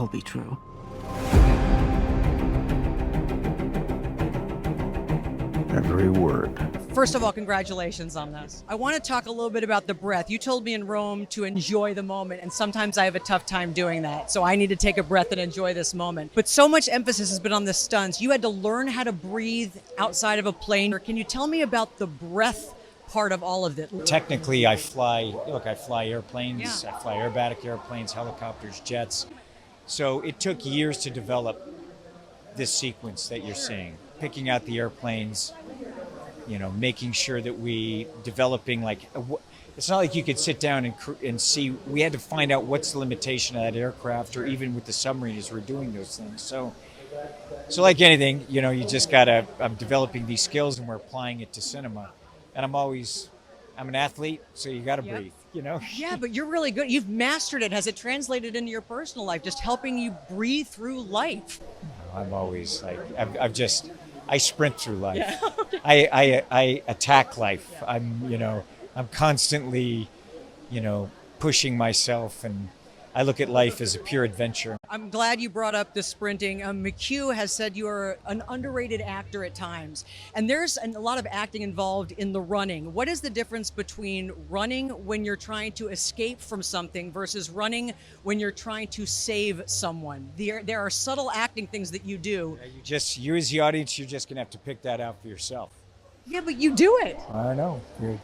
all be true. Every word. First of all, congratulations on this. I want to talk a little bit about the breath. You told me in Rome to enjoy the moment, and sometimes I have a tough time doing that. So I need to take a breath and enjoy this moment. But so much emphasis has been on the stunts. You had to learn how to breathe outside of a plane. Can you tell me about the breath part of all of it? Technically, I fly airplanes, I fly aerobatic airplanes, helicopters, jets. So it took years to develop this sequence that you're seeing. Picking out the airplanes, making sure that developing it's not like you could sit down and see. We had to find out what's the limitation of that aircraft, or even with the submarine as we're doing those things. So like anything, you just I'm developing these skills and we're applying it to cinema. And I'm an athlete, so you got to breathe, Yeah, but you're really good. You've mastered it. Has it translated into your personal life, just helping you breathe through life? I'm always I sprint through life. Yeah. I attack life. I'm constantly, pushing myself, and I look at life as a pure adventure. I'm glad you brought up the sprinting. McHugh has said you are an underrated actor at times. And there's a lot of acting involved in the running. What is the difference between running when you're trying to escape from something versus running when you're trying to save someone? There are subtle acting things that you do. You as the audience, you're just going to have to pick that out for yourself. Yeah, but you do it. I know.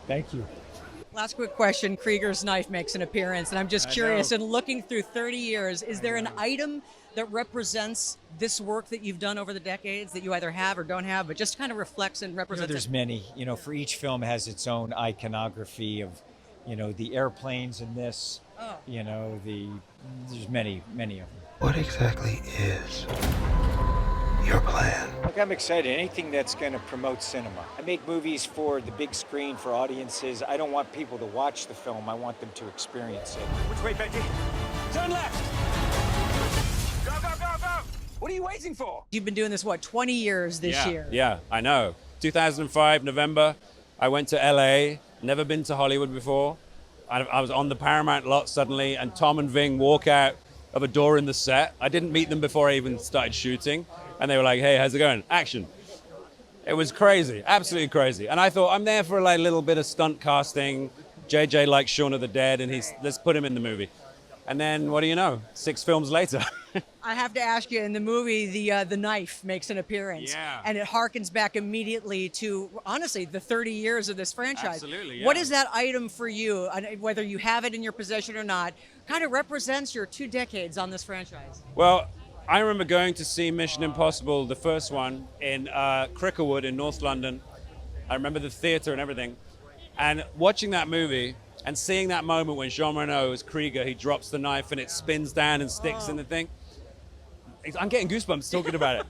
Thank you. Last quick question. Krieger's knife makes an appearance, and I'm just curious, in looking through 30 years, is there an item that represents this work that you've done over the decades that you either have or don't have, but just kind of reflects and represents there's many. For each film has its own iconography of, the airplanes in this, there's many of them. What exactly is your plan? Look, I'm excited. Anything that's going to promote cinema. I make movies for the big screen, for audiences. I don't want people to watch the film. I want them to experience it. Which way, Becky? Turn left! Go, go, go, go! What are you waiting for? You've been doing this, 20 years this year? Yeah, I know. 2005, November, I went to LA, never been to Hollywood before. I was on the Paramount lot suddenly, and Tom and Ving walk out of a door in the set. I didn't meet them before I even started shooting. And they were like, hey, how's it going? Action. It was crazy, absolutely crazy. And I thought, I'm there for a little bit of stunt casting. JJ likes Shaun of the Dead, and let's put him in the movie. And then, what do you know? 6 films later. I have to ask you, in the movie, the knife makes an appearance. Yeah. And it harkens back immediately to, honestly, the 30 years of this franchise. Absolutely, yeah. What is that item for you, whether you have it in your possession or not, kind of represents your 2 decades on this franchise? Well, I remember going to see Mission Impossible, the first one, in Cricklewood in North London. I remember the theater and everything. And watching that movie and seeing that moment when Jean Reno as Krieger, he drops the knife and it spins down and sticks in the thing. I'm getting goosebumps talking about it.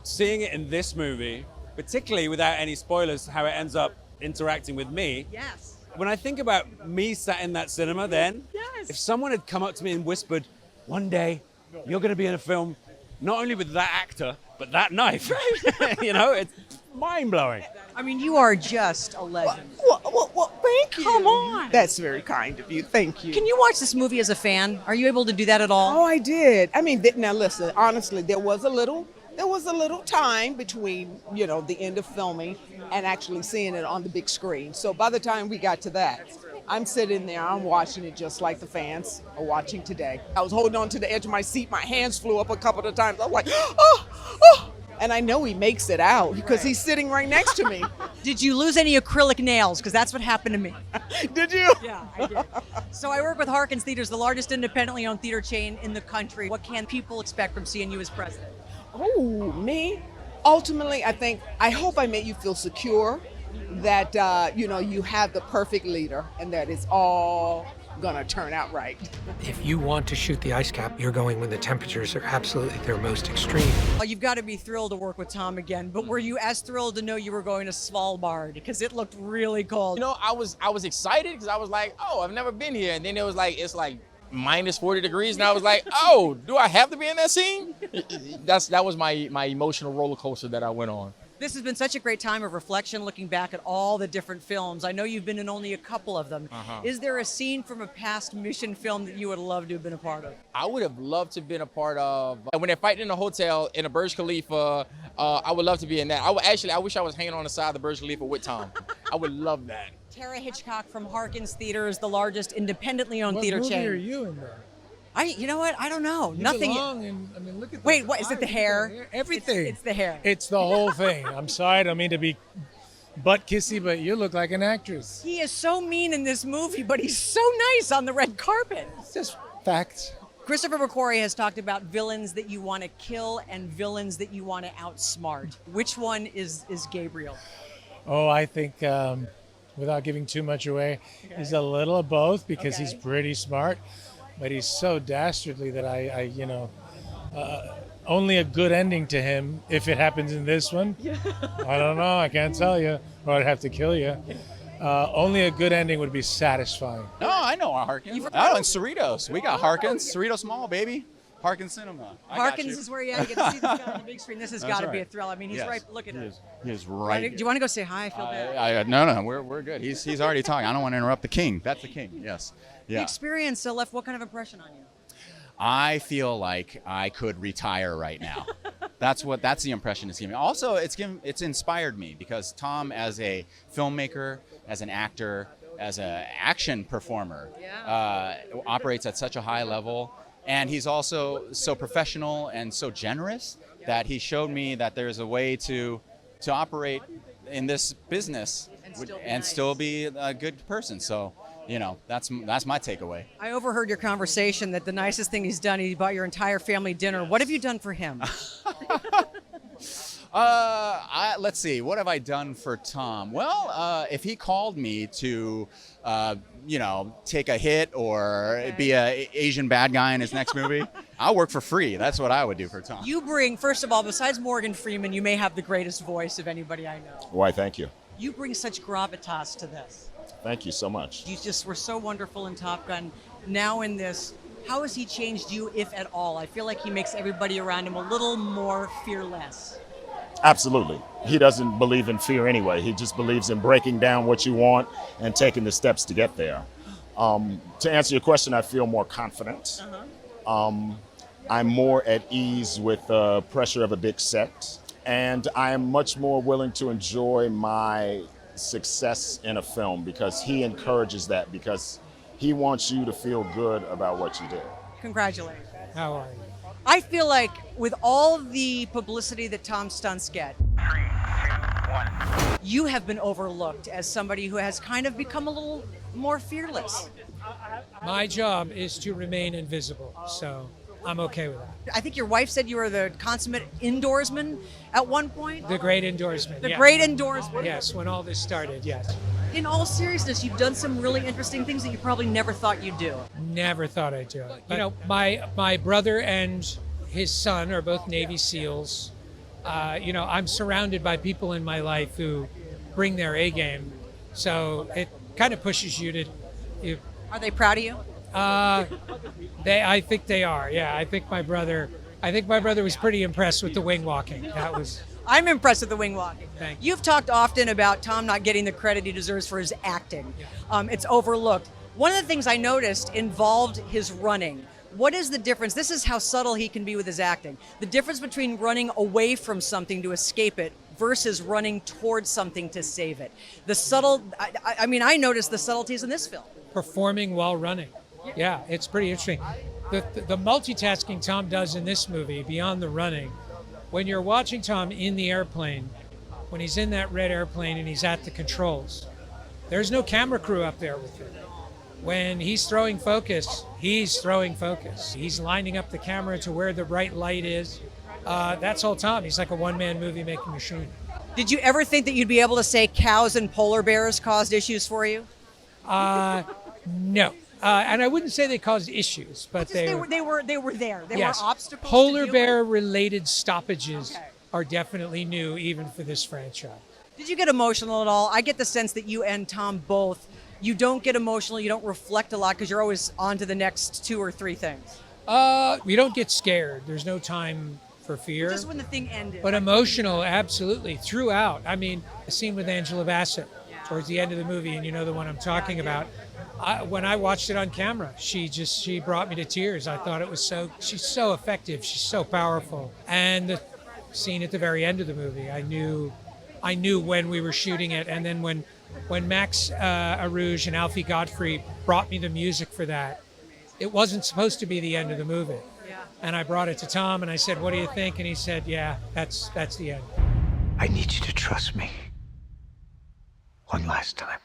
Seeing it in this movie, particularly without any spoilers, how it ends up interacting with me. Yes. When I think about me sat in that cinema then, if someone had come up to me and whispered, one day, you're going to be in a film, not only with that actor, but that knife. It's mind-blowing. I mean, you are just a legend. Well, thank you. Come on. That's very kind of you. Thank you. Can you watch this movie as a fan? Are you able to do that at all? Oh, I did. I mean, now listen, honestly, there was a little time between, the end of filming and actually seeing it on the big screen. So by the time we got to that, I'm sitting there, I'm watching it just like the fans are watching today. I was holding on to the edge of my seat. My hands flew up a couple of times. I was like, oh. And I know he makes it out because he's sitting right next to me. Did you lose any acrylic nails? Because that's what happened to me. Did you? Yeah, I did. So I work with Harkins Theaters, the largest independently owned theater chain in the country. What can people expect from seeing you as president? Oh, me? Ultimately, I hope I made you feel secure that, you have the perfect leader and that it's all gonna turn out right. If you want to shoot the ice cap, you're going when the temperatures are absolutely their most extreme. Well, you've got to be thrilled to work with Tom again, but were you as thrilled to know you were going to Svalbard? Because it looked really cold. I was excited because I was like, oh, I've never been here. And then it's like minus 40 degrees. And I was like, oh, do I have to be in that scene? That was my emotional roller coaster that I went on. This has been such a great time of reflection, looking back at all the different films. I know you've been in only a couple of them. Is there a scene from a past Mission film that you would love to have been a part of? I would have loved to have been a part of when they're fighting in the hotel in the Burj Khalifa. I would love to be in that. I wish I was hanging on the side of the Burj Khalifa with Tom. I would love that. Tara Hitchcock from Harkins Theaters, the largest independently owned theater What chain. movie are you in there? You know what? I don't know. You Nothing. belong in, I mean, look at Wait, the what is it? The eyes, hair? Everything. It's the hair. It's the whole thing. I'm sorry, I don't mean to be butt kissy, but you look like an actress. He is so mean in this movie, but he's so nice on the red carpet. It's just facts. Christopher McQuarrie has talked about villains that you want to kill and villains that you want to outsmart. Which one is Gabriel? Oh, I think, without giving too much away, he's a little of both because he's pretty smart, but he's so dastardly that I only a good ending to him if it happens in this one. I don't know. I can't tell you, or I'd have to kill you. Only a good ending would be satisfying. No, I know our Harkins. Oh, and Cerritos. We got Harkins. Cerritos Mall, baby. Harkins Cinema. Harkins is where you get to see this guy on the big screen. This has got to be a thrill. I mean, he's Yes. right. Look at him. He is right. Do you want to go say hi? I feel bad. No, we're good. He's already talking. I don't want to interrupt the king. That's the king. Yes. The Yeah. experience left what kind of impression on you? I feel like I could retire right now. That's the impression it's giving me. Also, it's inspired me because Tom, as a filmmaker, as an actor, as an action performer, operates at such a high level, and he's also so professional and so generous that he showed me that there's a way to operate in this business and still be a good person. So, that's my takeaway. I overheard your conversation that the nicest thing he's done, he bought your entire family dinner. What have you done for him? Let's see. What have I done for Tom? Well, if he called me to, take a hit or be a Asian bad guy in his next movie, I'll work for free. That's what I would do for Tom. You bring, first of all, besides Morgan Freeman, you may have the greatest voice of anybody I know. Why, thank you. You bring such gravitas to this. Thank you so much. You just were so wonderful in Top Gun. Now in this, how has he changed you, if at all? I feel like he makes everybody around him a little more fearless. Absolutely. He doesn't believe in fear anyway. He just believes in breaking down what you want and taking the steps to get there. To answer your question, I feel more confident. I'm more at ease with the pressure of a big set. And I am much more willing to enjoy my success in a film because he encourages that, because he wants you to feel good about what you did. Congratulations. How are you? I feel like with all the publicity that Tom stunts get, 3, 2, 1. you have been overlooked as somebody who has kind of become a little more fearless. My job is to remain invisible, so I'm okay with that. I think your wife said you were the consummate indoorsman at one point. The great endorsement. The yeah. great endorsement. Yes, when all this started, yes. In all seriousness, you've done some really interesting things that you probably never thought you'd do. Never thought I'd do it. My brother and his son are both Navy SEALs. I'm surrounded by people in my life who bring their A game. So it kind of pushes you to... Are they proud of you? I think they are. Yeah, I think my brother was pretty impressed with the wing walking. That was... I'm impressed with the wing walking. Thank You've talked often about Tom not getting the credit he deserves for his acting. It's overlooked. One of the things I noticed involved his running. What is the difference? This is how subtle he can be with his acting. The difference between running away from something to escape it versus running towards something to save it. The subtle, I noticed the subtleties in this film. Performing while running. Yeah, it's pretty interesting. The multitasking Tom does in this movie, beyond the running, when you're watching Tom in the airplane, when he's in that red airplane and he's at the controls, there's no camera crew up there with him. When he's throwing focus, he's throwing focus. He's lining up the camera to where the bright light is. That's all Tom. He's like a one-man movie-making machine. Did you ever think that you'd be able to say cows and polar bears caused issues for you? No. And I wouldn't say they caused issues, but They were there. They yes. were obstacles. Polar bear-related stoppages are definitely new, even for this franchise. Did you get emotional at all? I get the sense that you and Tom both, you don't get emotional, you don't reflect a lot because you're always on to the next 2 or 3 things. We don't get scared. There's no time for fear. Just when the thing ended. But emotional, absolutely, throughout. I mean, a scene with Angela Bassett towards the end of the movie, and you know the one I'm talking about. When I watched it on camera, she brought me to tears. I thought it was she's so effective, she's so powerful. And the scene at the very end of the movie, I knew when we were shooting it, and then when Max Arouge and Alfie Godfrey brought me the music for that, it wasn't supposed to be the end of the movie. And I brought it to Tom and I said, "What do you think?" And he said, "Yeah, that's the end." I need you to trust me. One last time.